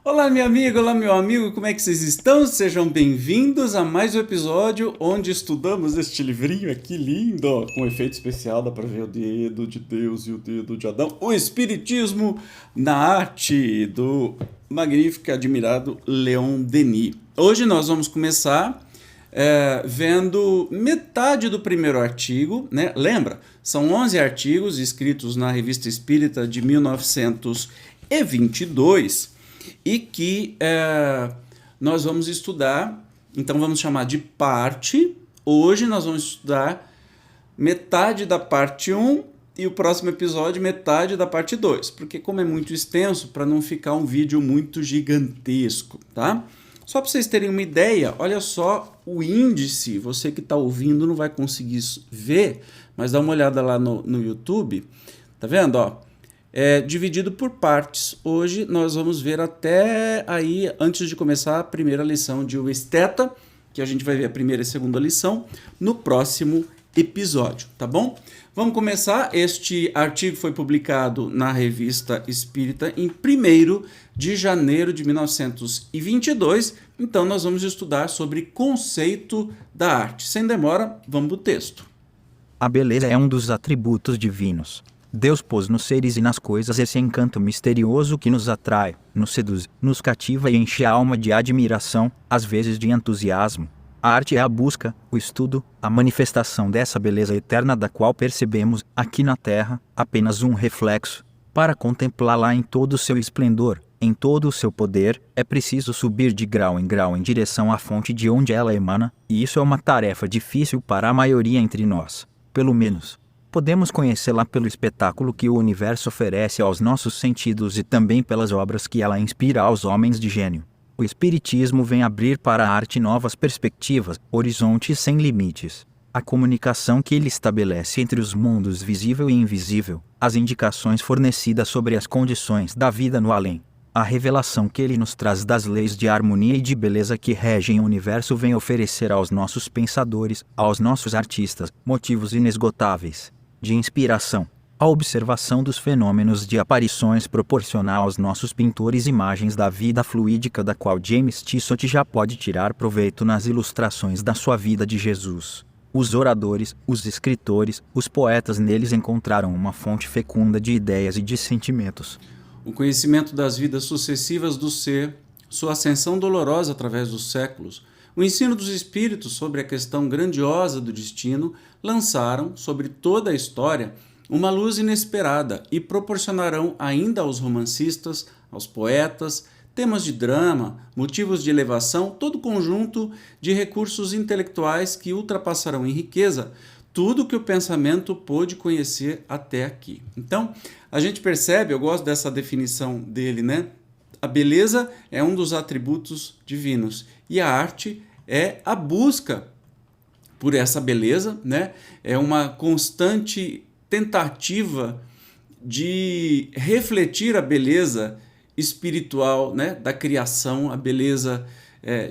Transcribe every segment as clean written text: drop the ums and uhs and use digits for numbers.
Olá, minha amiga, olá, meu amigo, como é que vocês estão? Sejam bem-vindos a mais um episódio onde estudamos este livrinho aqui lindo, ó, com efeito especial, dá pra ver o dedo de Deus e o dedo de Adão, o Espiritismo na arte do magnífico e admirado Leon Denis. Hoje nós vamos começar vendo metade do primeiro artigo, né? Lembra? São 11 artigos escritos na Revista Espírita de 1922 e que nós vamos estudar, então vamos chamar de parte. Hoje nós vamos estudar metade da parte 1 e o próximo episódio metade da parte 2, porque como é muito extenso, para não ficar um vídeo muito gigantesco, tá? Só para vocês terem uma ideia, olha só o índice, você que está ouvindo não vai conseguir ver, mas dá uma olhada lá no YouTube, tá vendo, ó? Dividido por partes. Hoje nós vamos ver até aí, antes de começar a primeira lição de O Esteta, que a gente vai ver a primeira e segunda lição no próximo episódio, tá bom? Vamos começar. Este artigo foi publicado na Revista Espírita em 1º de janeiro de 1922, então nós vamos estudar sobre conceito da arte. Sem demora, vamos para o texto. A beleza é um dos atributos divinos. Deus pôs nos seres e nas coisas esse encanto misterioso que nos atrai, nos seduz, nos cativa e enche a alma de admiração, às vezes de entusiasmo. A arte é a busca, o estudo, a manifestação dessa beleza eterna da qual percebemos, aqui na Terra, apenas um reflexo. Para contemplá-la em todo o seu esplendor, em todo o seu poder, é preciso subir de grau em direção à fonte de onde ela emana, e isso é uma tarefa difícil para a maioria entre nós, pelo menos. Podemos conhecê-la pelo espetáculo que o universo oferece aos nossos sentidos e também pelas obras que ela inspira aos homens de gênio. O Espiritismo vem abrir para a arte novas perspectivas, horizontes sem limites. A comunicação que ele estabelece entre os mundos visível e invisível, as indicações fornecidas sobre as condições da vida no além, a revelação que ele nos traz das leis de harmonia e de beleza que regem o universo vem oferecer aos nossos pensadores, aos nossos artistas, motivos inesgotáveis de inspiração. A observação dos fenômenos de aparições proporciona aos nossos pintores imagens da vida fluídica da qual James Tissot já pode tirar proveito nas ilustrações da sua vida de Jesus. Os oradores, os escritores, os poetas neles encontraram uma fonte fecunda de ideias e de sentimentos. O conhecimento das vidas sucessivas do ser, sua ascensão dolorosa através dos séculos, o ensino dos espíritos sobre a questão grandiosa do destino lançaram sobre toda a história uma luz inesperada e proporcionarão ainda aos romancistas, aos poetas, temas de drama, motivos de elevação, todo conjunto de recursos intelectuais que ultrapassarão em riqueza tudo que o pensamento pôde conhecer até aqui. Então, a gente percebe, eu gosto dessa definição dele, né? A beleza é um dos atributos divinos e a arte é a busca por essa beleza, né? É uma constante tentativa de refletir a beleza espiritual, né? Da criação, a beleza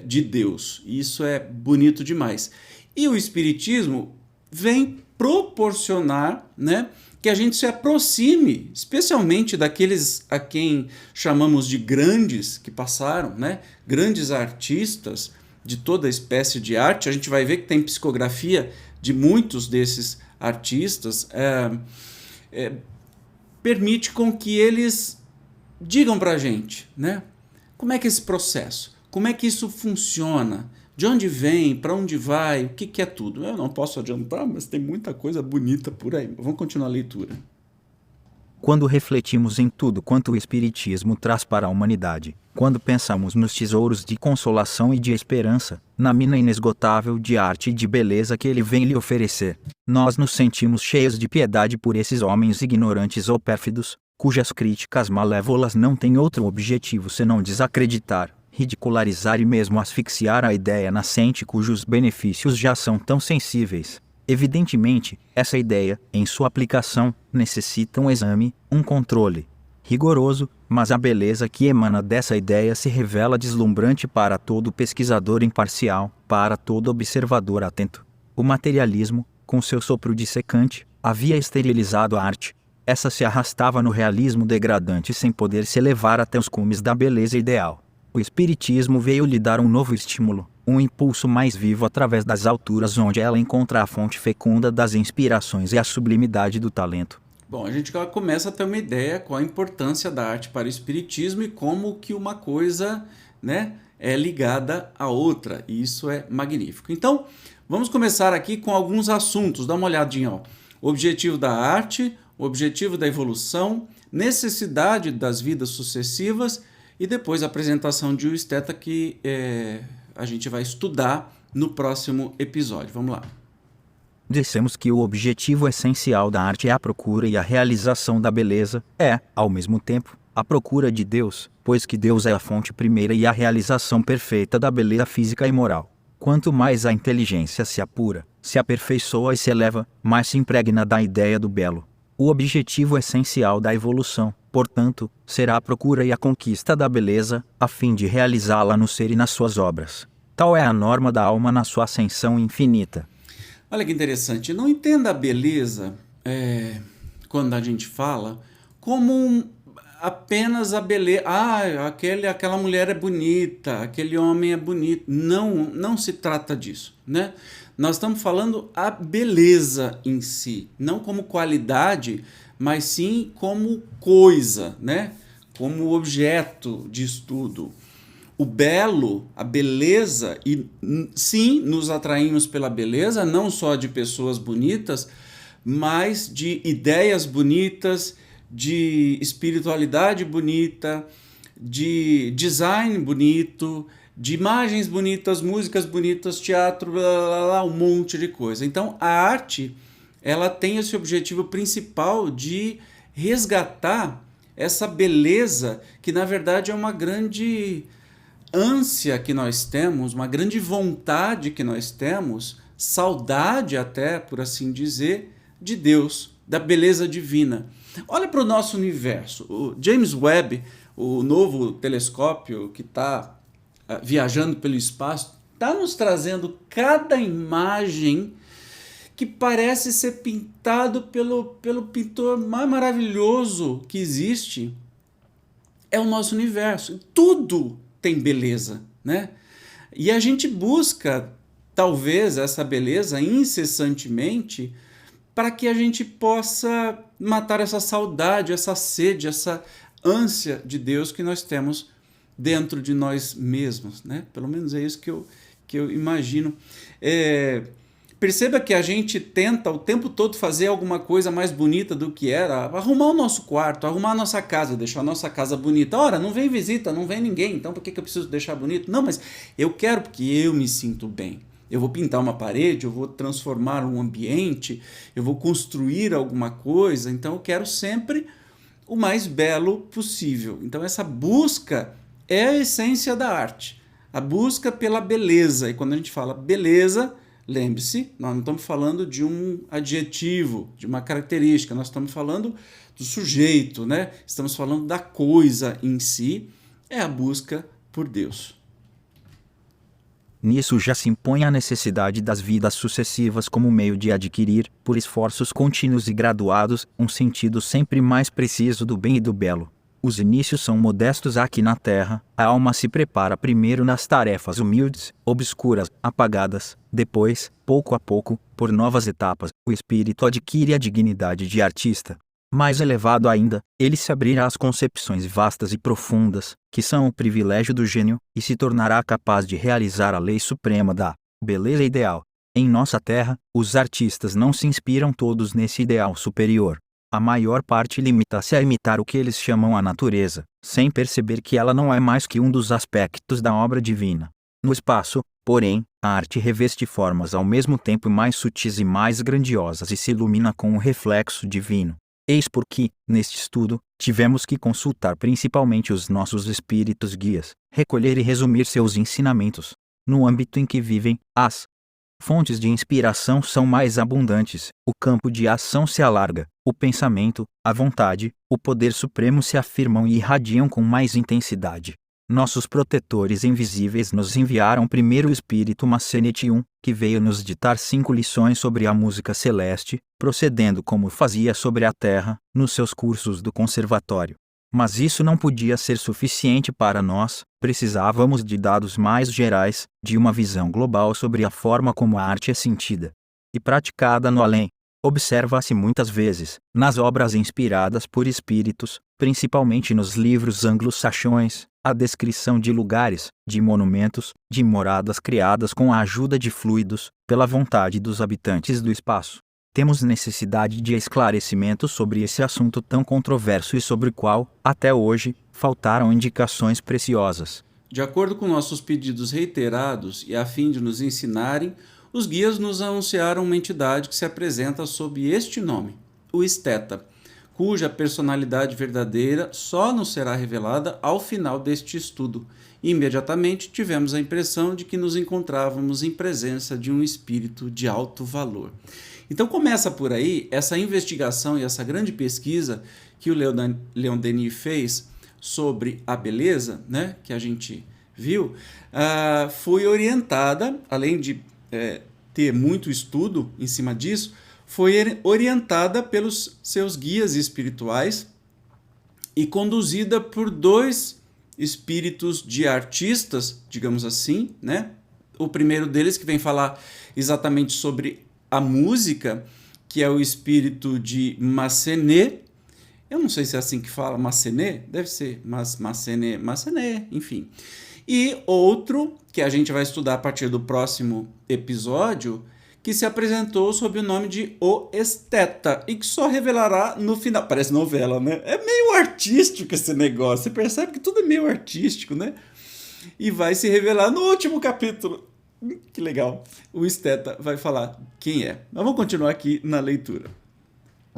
de Deus. E isso é bonito demais. E o Espiritismo vem proporcionar, né, que a gente se aproxime, especialmente daqueles a quem chamamos de grandes que passaram, né, grandes artistas de toda espécie de arte. A gente vai ver que tem psicografia de muitos desses artistas, permite com que eles digam para a gente, né, como é que é esse processo, como é que isso funciona, de onde vem, para onde vai, o que é tudo. Eu não posso adiantar, mas tem muita coisa bonita por aí. Vamos continuar a leitura. Quando refletimos em tudo quanto o Espiritismo traz para a humanidade, quando pensamos nos tesouros de consolação e de esperança, na mina inesgotável de arte e de beleza que ele vem lhe oferecer, nós nos sentimos cheios de piedade por esses homens ignorantes ou pérfidos, cujas críticas malévolas não têm outro objetivo senão desacreditar, ridicularizar e mesmo asfixiar a ideia nascente cujos benefícios já são tão sensíveis. Evidentemente, essa ideia, em sua aplicação, necessita um exame, um controle rigoroso, mas a beleza que emana dessa ideia se revela deslumbrante para todo pesquisador imparcial, para todo observador atento. O materialismo, com seu sopro dissecante, havia esterilizado a arte. Essa se arrastava no realismo degradante sem poder se elevar até os cumes da beleza ideal. O Espiritismo veio lhe dar um novo estímulo, um impulso mais vivo através das alturas onde ela encontra a fonte fecunda das inspirações e a sublimidade do talento. Bom, a gente já começa a ter uma ideia qual a importância da arte para o espiritismo e como que uma coisa, né, é ligada à outra, e isso é magnífico. Então, vamos começar aqui com alguns assuntos, dá uma olhadinha, ó. O objetivo da arte, o objetivo da evolução, necessidade das vidas sucessivas e depois a apresentação de um esteta que a gente vai estudar no próximo episódio. Vamos lá. Dissemos que o objetivo essencial da arte é a procura e a realização da beleza, ao mesmo tempo, a procura de Deus, pois que Deus é a fonte primeira e a realização perfeita da beleza física e moral. Quanto mais a inteligência se apura, se aperfeiçoa e se eleva, mais se impregna da ideia do belo. O objetivo essencial da evolução, portanto, será a procura e a conquista da beleza, a fim de realizá-la no ser e nas suas obras. Tal é a norma da alma na sua ascensão infinita. Olha que interessante, não entenda a beleza, quando a gente fala, como apenas a beleza. Aquela mulher é bonita, aquele homem é bonito. Não se trata disso, né? Nós estamos falando a beleza em si, não como qualidade, mas sim como coisa, né? Como objeto de estudo. O belo, a beleza, e sim, nos atraímos pela beleza, não só de pessoas bonitas, mas de ideias bonitas, de espiritualidade bonita, de design bonito, de imagens bonitas, músicas bonitas, teatro, um monte de coisa. Então, a arte, ela tem esse objetivo principal de resgatar essa beleza que, na verdade, é uma grande ânsia que nós temos, uma grande vontade que nós temos, saudade até, por assim dizer, de Deus, da beleza divina. Olha para o nosso universo. O James Webb, o novo telescópio que está viajando pelo espaço, está nos trazendo cada imagem que parece ser pintado pelo pintor mais maravilhoso que existe. É o nosso universo. Tudo tem beleza, né? E a gente busca, talvez, essa beleza incessantemente para que a gente possa matar essa saudade, essa sede, essa ânsia de Deus que nós temos dentro de nós mesmos, né? Pelo menos é isso que eu imagino. Perceba que a gente tenta o tempo todo fazer alguma coisa mais bonita do que era, arrumar o nosso quarto, arrumar a nossa casa, deixar a nossa casa bonita. Ora, não vem visita, não vem ninguém, então por que eu preciso deixar bonito? Não, mas eu quero porque eu me sinto bem. Eu vou pintar uma parede, eu vou transformar um ambiente, eu vou construir alguma coisa, então eu quero sempre o mais belo possível. Então essa busca é a essência da arte, a busca pela beleza. E quando a gente fala beleza, lembre-se, nós não estamos falando de um adjetivo, de uma característica, nós estamos falando do sujeito, né? Estamos falando da coisa em si, é a busca por Deus. Nisso já se impõe a necessidade das vidas sucessivas como meio de adquirir, por esforços contínuos e graduados, um sentido sempre mais preciso do bem e do belo. Os inícios são modestos aqui na Terra, a alma se prepara primeiro nas tarefas humildes, obscuras, apagadas, depois, pouco a pouco, por novas etapas, o espírito adquire a dignidade de artista. Mais elevado ainda, ele se abrirá às concepções vastas e profundas, que são o privilégio do gênio, e se tornará capaz de realizar a lei suprema da beleza ideal. Em nossa terra, os artistas não se inspiram todos nesse ideal superior. A maior parte limita-se a imitar o que eles chamam a natureza, sem perceber que ela não é mais que um dos aspectos da obra divina. No espaço, porém, a arte reveste formas ao mesmo tempo mais sutis e mais grandiosas e se ilumina com o reflexo divino. Eis porque, neste estudo, tivemos que consultar principalmente os nossos espíritos guias, recolher e resumir seus ensinamentos. No âmbito em que vivem, as fontes de inspiração são mais abundantes, o campo de ação se alarga, o pensamento, a vontade, o poder supremo se afirmam e irradiam com mais intensidade. Nossos protetores invisíveis nos enviaram primeiro o espírito Macenetium, que veio nos ditar 5 lições sobre a música celeste, procedendo como fazia sobre a terra, nos seus cursos do conservatório. Mas isso não podia ser suficiente para nós, precisávamos de dados mais gerais, de uma visão global sobre a forma como a arte é sentida e praticada no além. Observa-se muitas vezes, nas obras inspiradas por espíritos, principalmente nos livros anglo-saxões, a descrição de lugares, de monumentos, de moradas criadas com a ajuda de fluidos, pela vontade dos habitantes do espaço. Temos necessidade de esclarecimento sobre esse assunto tão controverso e sobre o qual, até hoje, faltaram indicações preciosas. De acordo com nossos pedidos reiterados e a fim de nos ensinarem, os guias nos anunciaram uma entidade que se apresenta sob este nome, o Esteta, cuja personalidade verdadeira só nos será revelada ao final deste estudo. E imediatamente tivemos a impressão de que nos encontrávamos em presença de um espírito de alto valor. Então começa por aí essa investigação e essa grande pesquisa que o Leon Denis fez sobre a beleza, né, que a gente viu, foi orientada, além de ter muito estudo em cima disso, foi orientada pelos seus guias espirituais e conduzida por dois espíritos de artistas, digamos assim, né? O primeiro deles que vem falar exatamente sobre a música, que é o espírito de Massenet. Eu não sei se é assim que fala, Massenet, deve ser, mas Massenet, enfim. E outro, que a gente vai estudar a partir do próximo episódio, que se apresentou sob o nome de O Esteta, e que só revelará no final. Parece novela, né? É meio artístico esse negócio, você percebe que tudo é meio artístico, né? E vai se revelar no último capítulo. Que legal. O Esteta vai falar quem é. Mas vamos continuar aqui na leitura.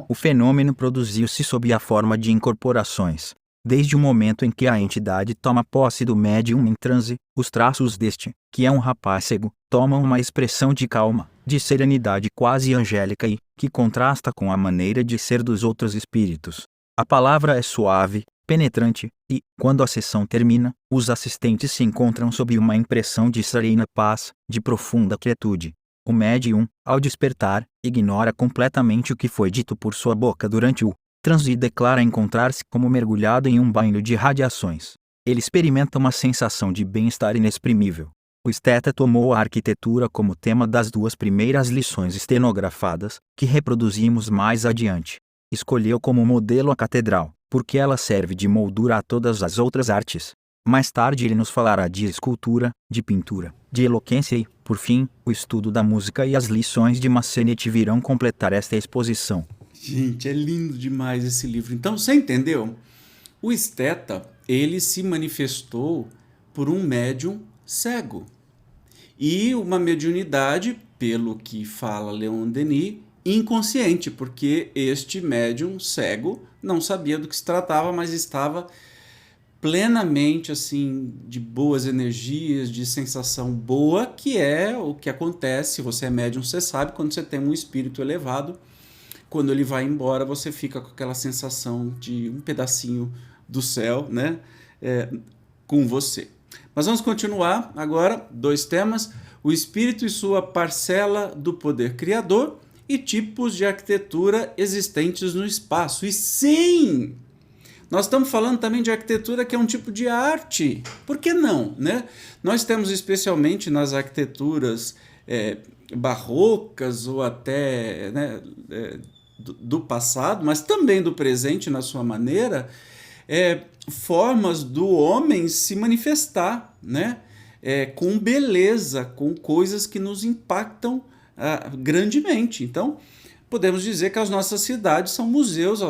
O fenômeno produziu-se sob a forma de incorporações. Desde o momento em que a entidade toma posse do médium em transe, os traços deste, que é um rapaz cego, tomam uma expressão de calma, de serenidade quase angélica e, que contrasta com a maneira de ser dos outros espíritos. A palavra é suave, penetrante, e, quando a sessão termina, os assistentes se encontram sob uma impressão de serena paz, de profunda quietude. O médium, ao despertar, ignora completamente o que foi dito por sua boca durante o transe e declara encontrar-se como mergulhado em um banho de radiações. Ele experimenta uma sensação de bem-estar inexprimível. O Esteta tomou a arquitetura como tema das duas primeiras lições estenografadas, que reproduzimos mais adiante. Escolheu como modelo a catedral, porque ela serve de moldura a todas as outras artes. Mais tarde ele nos falará de escultura, de pintura, de eloquência e, por fim, o estudo da música e as lições de Massenet virão completar esta exposição. Gente, é lindo demais esse livro. Então, você entendeu? O Esteta, ele se manifestou por um médium cego. E uma mediunidade, pelo que fala Leon Denis, inconsciente, porque este médium cego não sabia do que se tratava, mas estava plenamente assim de boas energias, de sensação boa, que é o que acontece. Se você é médium, você sabe, quando você tem um espírito elevado, quando ele vai embora, você fica com aquela sensação de um pedacinho do céu, né, com você. Mas vamos continuar agora, dois temas: o espírito e sua parcela do poder criador e tipos de arquitetura existentes no espaço. E sim, nós estamos falando também de arquitetura, que é um tipo de arte. Por que não, né? Nós temos especialmente nas arquiteturas barrocas ou até, né, do passado, mas também do presente na sua maneira, formas do homem se manifestar, né? Com beleza, com coisas que nos impactam grandemente. Então, podemos dizer que as nossas cidades são museus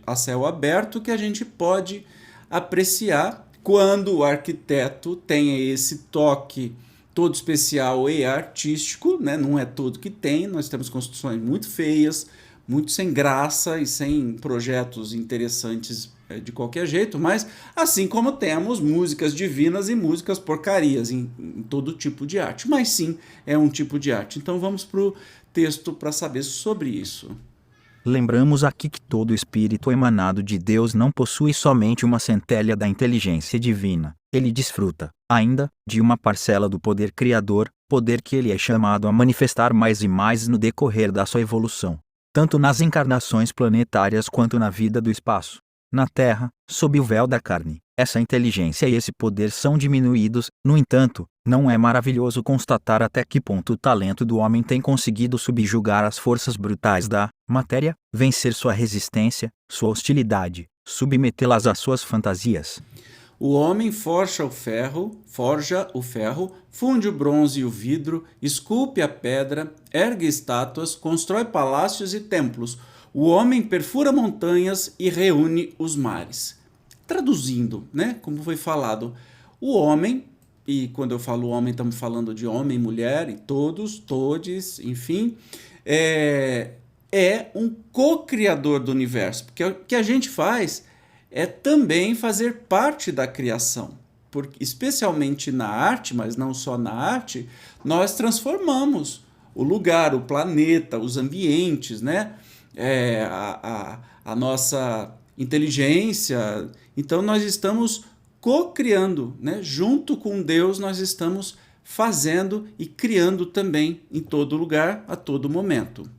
a céu aberto que a gente pode apreciar quando o arquiteto tem esse toque todo especial e artístico, né? Não é todo que tem, nós temos construções muito feias, muito sem graça e sem projetos interessantes de qualquer jeito, mas assim como temos músicas divinas e músicas porcarias em todo tipo de arte, mas sim, é um tipo de arte. Então vamos para o texto para saber sobre isso. Lembramos aqui que todo espírito emanado de Deus não possui somente uma centelha da inteligência divina, ele desfruta, ainda, de uma parcela do poder criador, poder que ele é chamado a manifestar mais e mais no decorrer da sua evolução, tanto nas encarnações planetárias quanto na vida do espaço. Na Terra, sob o véu da carne. Essa inteligência e esse poder são diminuídos. No entanto, não é maravilhoso constatar até que ponto o talento do homem tem conseguido subjugar as forças brutais da matéria, vencer sua resistência, sua hostilidade, submetê-las às suas fantasias. O homem forja o ferro, funde o bronze e o vidro, esculpe a pedra, ergue estátuas, constrói palácios e templos. O homem perfura montanhas e reúne os mares. Traduzindo, né, como foi falado, o homem, e quando eu falo homem, estamos falando de homem, mulher, e todos, todes, enfim, é um co-criador do universo, porque o que a gente faz é também fazer parte da criação, porque, especialmente na arte, mas não só na arte, nós transformamos o lugar, o planeta, os ambientes, né? A nossa inteligência. Então nós estamos co-criando, né? Junto com Deus nós estamos fazendo e criando também em todo lugar, a todo momento.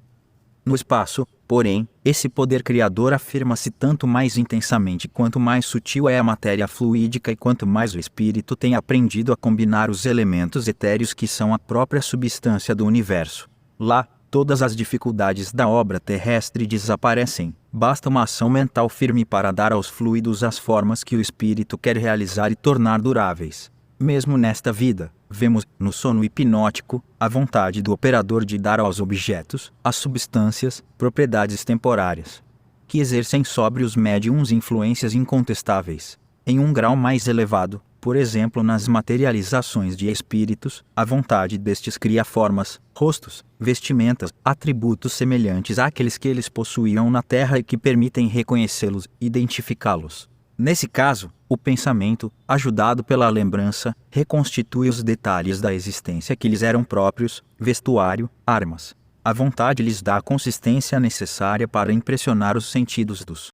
No espaço, porém, esse poder criador afirma-se tanto mais intensamente quanto mais sutil é a matéria fluídica e quanto mais o espírito tem aprendido a combinar os elementos etéreos que são a própria substância do universo. Lá, todas as dificuldades da obra terrestre desaparecem. Basta uma ação mental firme para dar aos fluidos as formas que o espírito quer realizar e tornar duráveis. Mesmo nesta vida, vemos, no sono hipnótico, a vontade do operador de dar aos objetos, às substâncias, propriedades temporárias, que exercem sobre os médiums influências incontestáveis. Em um grau mais elevado, por exemplo nas materializações de espíritos, a vontade destes cria formas, rostos, vestimentas, atributos semelhantes àqueles que eles possuíam na Terra e que permitem reconhecê-los, identificá-los. Nesse caso, o pensamento, ajudado pela lembrança, reconstitui os detalhes da existência que lhes eram próprios, vestuário, armas. A vontade lhes dá a consistência necessária para impressionar os sentidos dos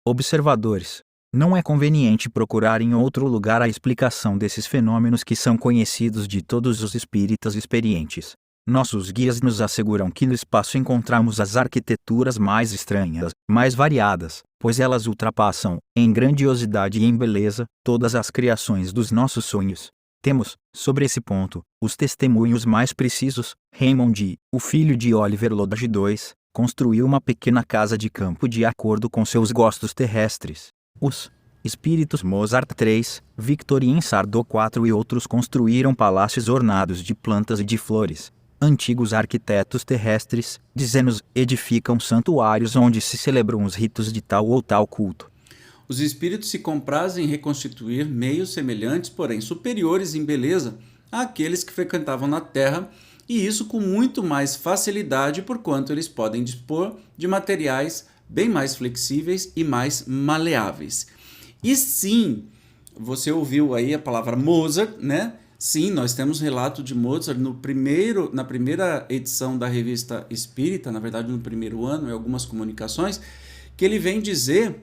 observadores. Não é conveniente procurar em outro lugar a explicação desses fenômenos que são conhecidos de todos os espíritas experientes. Nossos guias nos asseguram que no espaço encontramos as arquiteturas mais estranhas, mais variadas, pois elas ultrapassam, em grandiosidade e em beleza, todas as criações dos nossos sonhos. Temos, sobre esse ponto, os testemunhos mais precisos. Raymond, o filho de Oliver Lodge II, construiu uma pequena casa de campo de acordo com seus gostos terrestres. Os espíritos Mozart III, Victorien Sardou IV e outros construíram palácios ornados de plantas e de flores. Antigos arquitetos terrestres, diz-nos, edificam santuários onde se celebram os ritos de tal ou tal culto. Os espíritos se comprazem em reconstituir meios semelhantes, porém superiores em beleza, àqueles que frequentavam na Terra, e isso com muito mais facilidade, porquanto eles podem dispor de materiais bem mais flexíveis e mais maleáveis. E sim, você ouviu aí a palavra Mozart, né? Sim, nós temos relato de Mozart na primeira edição da Revista Espírita, na verdade no primeiro ano, em algumas comunicações, que ele vem dizer,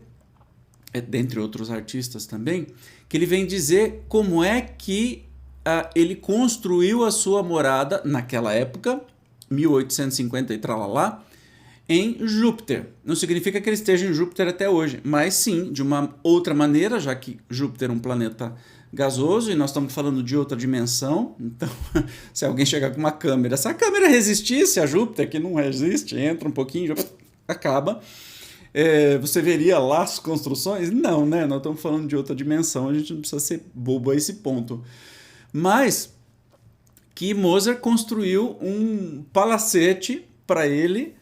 dentre outros artistas também, que ele vem dizer como é que ele construiu a sua morada naquela época, 1850 e tralalá, em Júpiter. Não significa que ele esteja em Júpiter até hoje, mas sim, de uma outra maneira, já que Júpiter é um planeta gasoso e nós estamos falando de outra dimensão. Então, se alguém chegar com uma câmera, se a câmera resistisse a Júpiter, que não resiste, entra um pouquinho, acaba, você veria lá as construções? Não, né? Nós estamos falando de outra dimensão, a gente não precisa ser bobo a esse ponto. Mas que Mozart construiu um palacete para ele,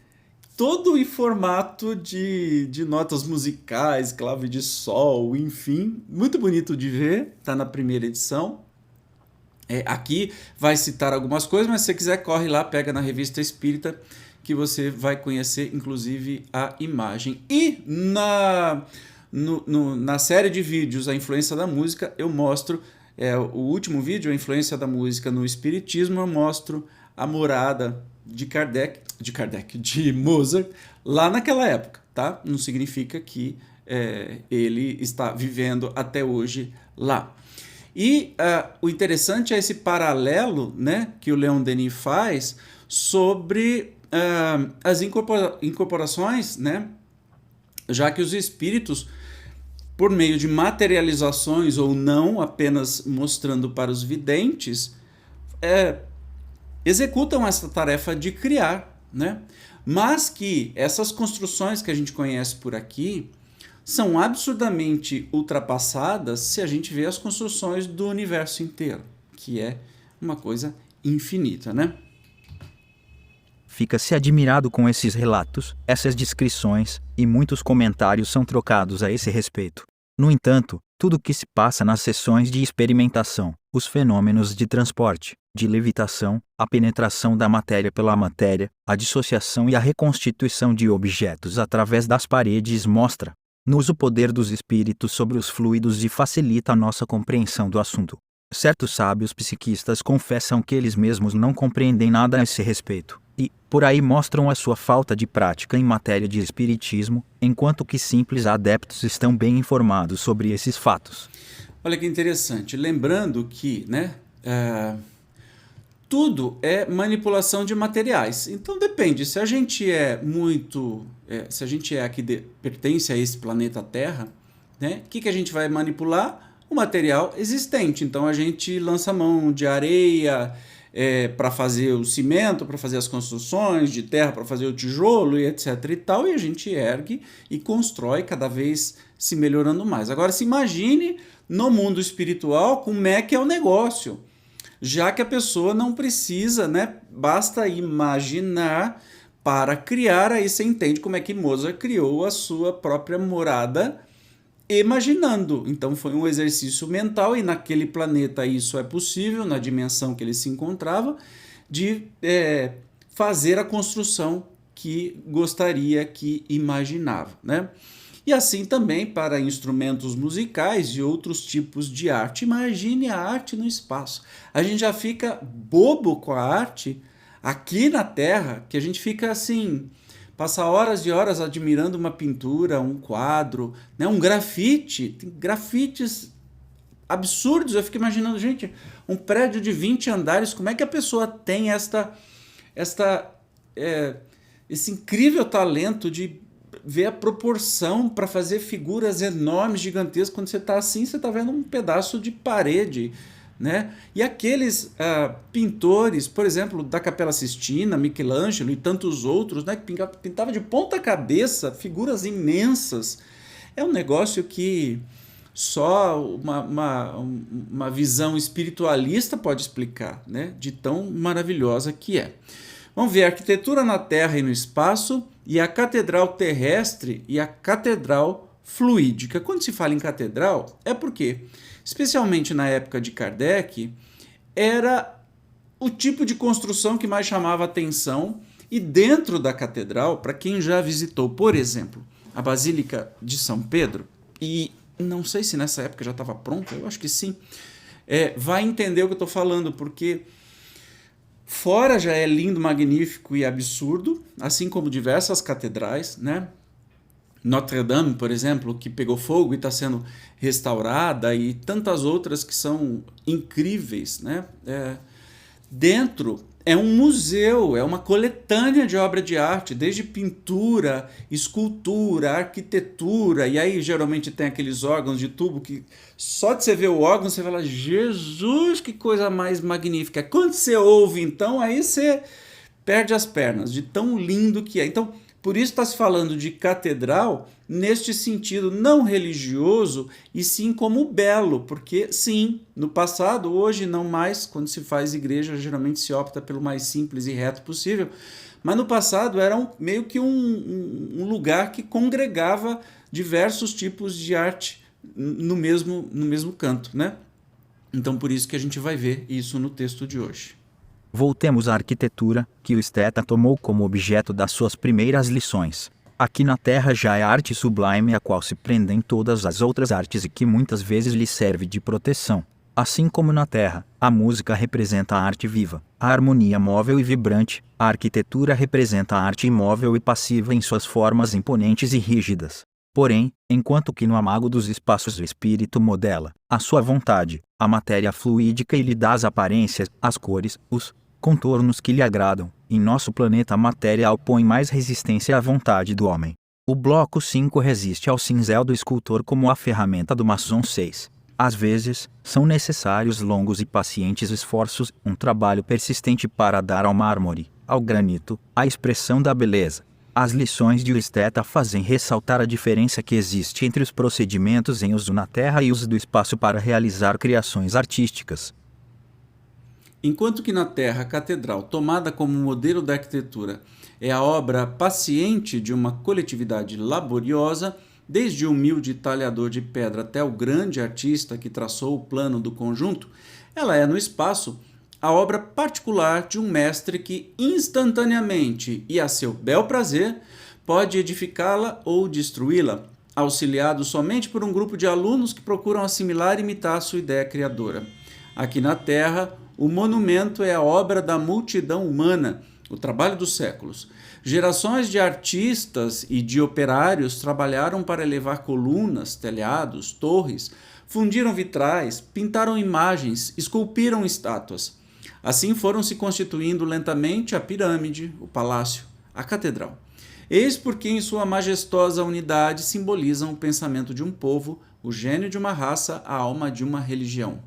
todo em formato de notas musicais, clave de sol, enfim. Muito bonito de ver, está na primeira edição. Aqui vai citar algumas coisas, mas se você quiser, corre lá, pega na Revista Espírita, que você vai conhecer, inclusive, a imagem. E na série de vídeos, A Influência da Música, eu mostro, o último vídeo, A Influência da Música no Espiritismo, eu mostro a morada de Mozart, lá naquela época, tá? Não significa que ele está vivendo até hoje lá. E o interessante é esse paralelo, né, que o Leon Denis faz sobre as incorporações, né, já que os espíritos por meio de materializações ou não, apenas mostrando para os videntes, executam essa tarefa de criar, né? Mas que essas construções que a gente conhece por aqui são absurdamente ultrapassadas se a gente vê as construções do universo inteiro, que é uma coisa infinita, né? Fica-se admirado com esses relatos, essas descrições, e muitos comentários são trocados a esse respeito. No entanto, tudo o que se passa nas sessões de experimentação, os fenômenos de transporte, de levitação, a penetração da matéria pela matéria, a dissociação e a reconstituição de objetos através das paredes mostra-nos o poder dos espíritos sobre os fluidos e facilita a nossa compreensão do assunto. Certos sábios psiquistas confessam que eles mesmos não compreendem nada a esse respeito, e, por aí mostram a sua falta de prática em matéria de espiritismo, enquanto que simples adeptos estão bem informados sobre esses fatos. Olha que interessante, lembrando que, tudo é manipulação de materiais, então depende, se a gente pertence a esse planeta Terra, né, o que a gente vai manipular? O material existente, então a gente lança mão de areia para fazer o cimento, para fazer as construções, de terra para fazer o tijolo e etc e tal, e a gente ergue e constrói cada vez se melhorando mais. Agora se imagine no mundo espiritual como é que é o negócio, já que a pessoa não precisa, né, basta imaginar para criar, aí você entende como é que Mozart criou a sua própria morada imaginando. Então foi um exercício mental e naquele planeta isso é possível, na dimensão que ele se encontrava, de fazer a construção que gostaria, que imaginava, né? E assim também para instrumentos musicais e outros tipos de arte. Imagine a arte no espaço. A gente já fica bobo com a arte aqui na Terra, que a gente fica assim, passa horas e horas admirando uma pintura, um quadro, né, um grafite. Tem grafites absurdos. Eu fico imaginando, gente, um prédio de 20 andares, como é que a pessoa tem esse incrível talento de ver a proporção para fazer figuras enormes, gigantescas. Quando você está assim, você está vendo um pedaço de parede, né? E aqueles pintores, por exemplo, da Capela Sistina, Michelangelo e tantos outros, né, que pintava de ponta cabeça figuras imensas. É um negócio que só uma visão espiritualista pode explicar, né, de tão maravilhosa que é. Vamos ver a arquitetura na Terra e no espaço, e a catedral terrestre e a catedral fluídica. Quando se fala em catedral, é porque, especialmente na época de Kardec, era o tipo de construção que mais chamava atenção, e dentro da catedral, para quem já visitou, por exemplo, a Basílica de São Pedro, e não sei se nessa época já estava pronta, eu acho que sim, vai entender o que eu estou falando, porque fora já é lindo, magnífico e absurdo, assim como diversas catedrais, né? Notre Dame, por exemplo, que pegou fogo e está sendo restaurada, e tantas outras que são incríveis, né? Dentro é um museu, é uma coletânea de obra de arte, desde pintura, escultura, arquitetura, e aí geralmente tem aqueles órgãos de tubo que só de você ver o órgão você fala, Jesus, que coisa mais magnífica. Quando você ouve, então, aí você perde as pernas, de tão lindo que é. Então, por isso está se falando de catedral neste sentido não religioso, e sim como belo, porque sim, no passado, hoje não mais, quando se faz igreja, geralmente se opta pelo mais simples e reto possível, mas no passado era meio que um lugar que congregava diversos tipos de arte no mesmo canto, né? Então por isso que a gente vai ver isso no texto de hoje. Voltemos à arquitetura, que o esteta tomou como objeto das suas primeiras lições. Aqui na Terra já é a arte sublime a qual se prendem todas as outras artes e que muitas vezes lhe serve de proteção. Assim como na Terra, a música representa a arte viva, a harmonia móvel e vibrante, a arquitetura representa a arte imóvel e passiva em suas formas imponentes e rígidas. Porém, enquanto que no amago dos espaços o espírito modela a sua vontade, a matéria fluídica e lhe dá as aparências, as cores, os contornos que lhe agradam, em nosso planeta a matéria opõe mais resistência à vontade do homem. O bloco 5 resiste ao cincel do escultor como a ferramenta do maçom 6. Às vezes, são necessários longos e pacientes esforços, um trabalho persistente para dar ao mármore, ao granito, a expressão da beleza. As lições de o esteta fazem ressaltar a diferença que existe entre os procedimentos em uso na terra e uso do espaço para realizar criações artísticas. Enquanto que na Terra a catedral, tomada como modelo da arquitetura, é a obra paciente de uma coletividade laboriosa, desde o humilde talhador de pedra até o grande artista que traçou o plano do conjunto, ela é no espaço a obra particular de um mestre que instantaneamente e a seu bel prazer pode edificá-la ou destruí-la, auxiliado somente por um grupo de alunos que procuram assimilar e imitar a sua ideia criadora. Aqui na Terra, o monumento é a obra da multidão humana, o trabalho dos séculos. Gerações de artistas e de operários trabalharam para elevar colunas, telhados, torres, fundiram vitrais, pintaram imagens, esculpiram estátuas. Assim foram se constituindo lentamente a pirâmide, o palácio, a catedral. Eis porque em sua majestosa unidade simbolizam o pensamento de um povo, o gênio de uma raça, a alma de uma religião.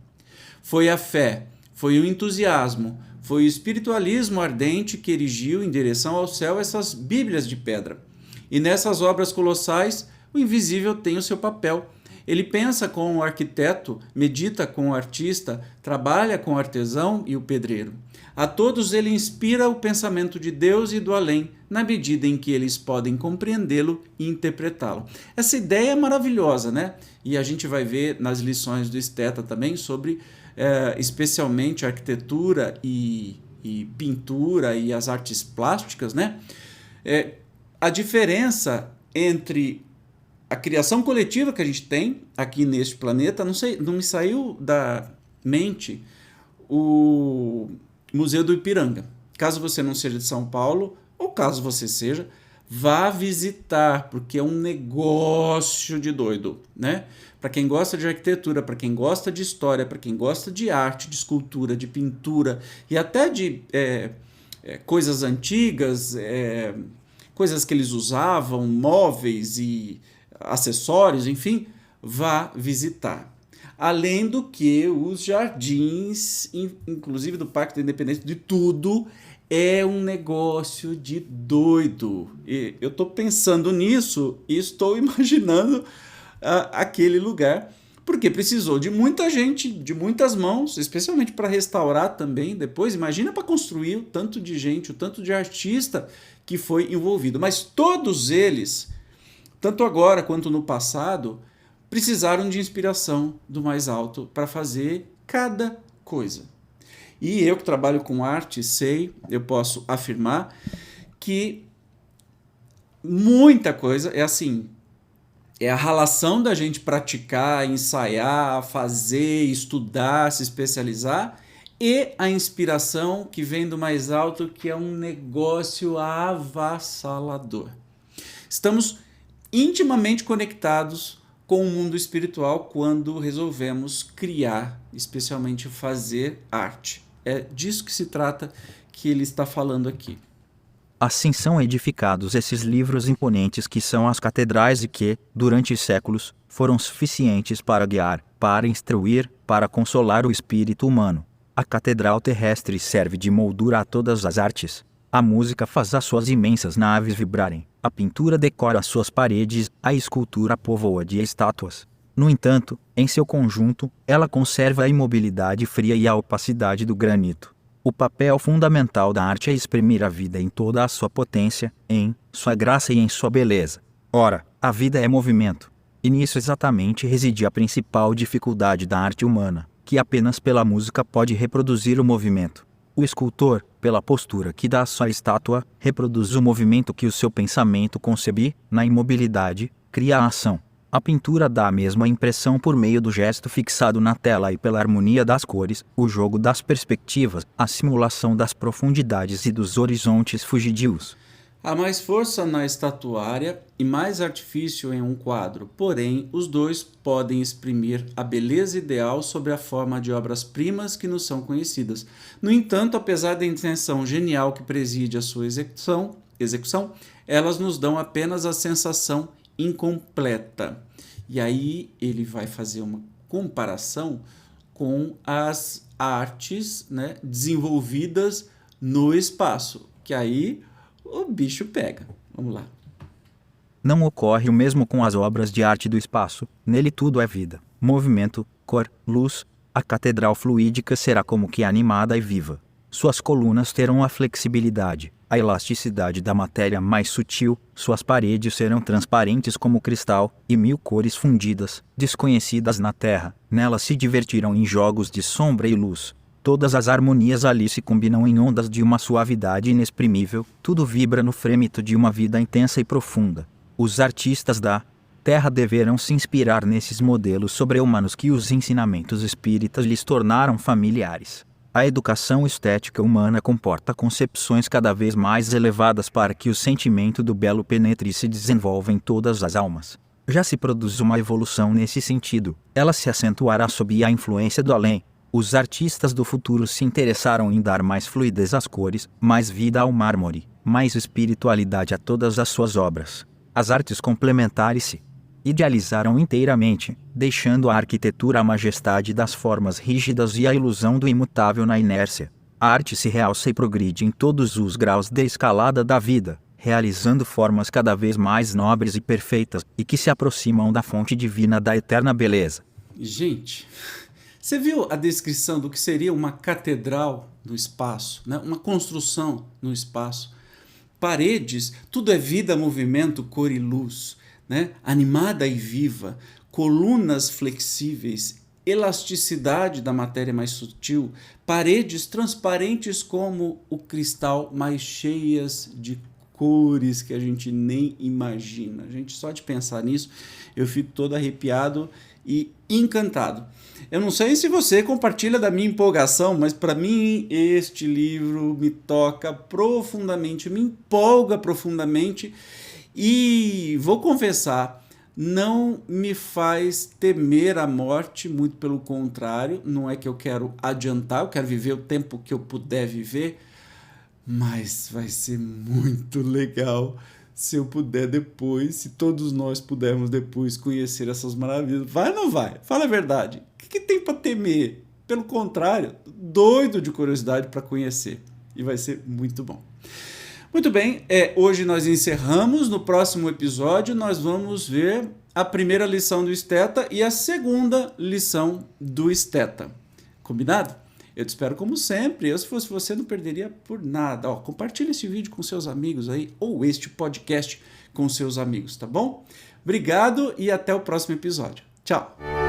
Foi a fé, foi o entusiasmo, foi o espiritualismo ardente que erigiu em direção ao céu essas bíblias de pedra. E nessas obras colossais, o invisível tem o seu papel. Ele pensa com o arquiteto, medita com o artista, trabalha com o artesão e o pedreiro. A todos ele inspira o pensamento de Deus e do além, na medida em que eles podem compreendê-lo e interpretá-lo. Essa ideia é maravilhosa, né? E a gente vai ver nas lições do esteta também sobre especialmente arquitetura e pintura e as artes plásticas, né? A diferença entre a criação coletiva que a gente tem aqui neste planeta, não me saiu da mente o Museu do Ipiranga. Caso você não seja de São Paulo, ou caso você seja, vá visitar, porque é um negócio de doido, né? Para quem gosta de arquitetura, para quem gosta de história, para quem gosta de arte, de escultura, de pintura e até de coisas antigas, coisas que eles usavam, móveis e acessórios, enfim, vá visitar. Além do que os jardins, inclusive do Parque da Independência, de tudo, é um negócio de doido. E eu estou pensando nisso e estou imaginando aquele lugar, porque precisou de muita gente, de muitas mãos, especialmente para restaurar também depois. Imagina para construir o tanto de gente, o tanto de artista que foi envolvido. Mas todos eles, tanto agora quanto no passado, precisaram de inspiração do mais alto para fazer cada coisa. E eu que trabalho com arte, eu posso afirmar que muita coisa é assim, é a relação da gente praticar, ensaiar, fazer, estudar, se especializar e a inspiração que vem do mais alto, que é um negócio avassalador. Estamos intimamente conectados com o mundo espiritual quando resolvemos criar, especialmente fazer arte. É disso que se trata que ele está falando aqui. Assim são edificados esses livros imponentes que são as catedrais e que, durante séculos, foram suficientes para guiar, para instruir, para consolar o espírito humano. A catedral terrestre serve de moldura a todas as artes. A música faz as suas imensas naves vibrarem, a pintura decora as suas paredes, a escultura povoa de estátuas. No entanto, em seu conjunto, ela conserva a imobilidade fria e a opacidade do granito. O papel fundamental da arte é exprimir a vida em toda a sua potência, em sua graça e em sua beleza. Ora, a vida é movimento. E nisso exatamente reside a principal dificuldade da arte humana, que apenas pela música pode reproduzir o movimento. O escultor, pela postura que dá à sua estátua, reproduz o movimento que o seu pensamento concebe, na imobilidade, cria a ação. A pintura dá a mesma impressão por meio do gesto fixado na tela e pela harmonia das cores, o jogo das perspectivas, a simulação das profundidades e dos horizontes fugidios. Há mais força na estatuária e mais artifício em um quadro, porém, os dois podem exprimir a beleza ideal sobre a forma de obras-primas que nos são conhecidas. No entanto, apesar da intenção genial que preside a sua execução, execução, elas nos dão apenas a sensação incompleta. E aí ele vai fazer uma comparação com as artes, né, desenvolvidas no espaço, que aí o bicho pega. Vamos lá. Não ocorre o mesmo com as obras de arte do espaço. Nele tudo é vida, movimento, cor, luz. A catedral fluídica será como que animada e viva. Suas colunas terão a flexibilidade, a elasticidade da matéria mais sutil, suas paredes serão transparentes como cristal, e 1000 cores fundidas, desconhecidas na Terra. Nelas se divertirão em jogos de sombra e luz. Todas as harmonias ali se combinam em ondas de uma suavidade inexprimível, tudo vibra no frêmito de uma vida intensa e profunda. Os artistas da Terra deverão se inspirar nesses modelos sobre-humanos que os ensinamentos espíritas lhes tornaram familiares. A educação estética humana comporta concepções cada vez mais elevadas para que o sentimento do belo penetre e se desenvolva em todas as almas. Já se produz uma evolução nesse sentido. Ela se acentuará sob a influência do além. Os artistas do futuro se interessaram em dar mais fluidez às cores, mais vida ao mármore, mais espiritualidade a todas as suas obras. As artes complementares se idealizaram inteiramente, deixando à arquitetura a majestade das formas rígidas e a ilusão do imutável na inércia. A arte se realça e progride em todos os graus da escalada da vida, realizando formas cada vez mais nobres e perfeitas, e que se aproximam da fonte divina da eterna beleza. Gente, você viu a descrição do que seria uma catedral no espaço, né? Uma construção no espaço? Paredes, tudo é vida, movimento, cor e luz, né? Animada e viva, colunas flexíveis, elasticidade da matéria mais sutil, paredes transparentes como o cristal, mais cheias de cores que a gente nem imagina. A gente, só de pensar nisso, eu fico todo arrepiado e encantado. Eu não sei se você compartilha da minha empolgação, mas para mim este livro me toca profundamente, me empolga profundamente e vou confessar, não me faz temer a morte, muito pelo contrário. Não é que eu quero adiantar, eu quero viver o tempo que eu puder viver, mas vai ser muito legal se eu puder depois, se todos nós pudermos depois conhecer essas maravilhas. Vai ou não vai? Fala a verdade. O que tem para temer? Pelo contrário, doido de curiosidade para conhecer. E vai ser muito bom. Muito bem, hoje nós encerramos. No próximo episódio nós vamos ver a primeira lição do Esteta e a segunda lição do Esteta. Combinado? Eu te espero como sempre. Eu, se fosse você, não perderia por nada. Compartilhe esse vídeo com seus amigos aí, ou este podcast com seus amigos, tá bom? Obrigado e até o próximo episódio. Tchau!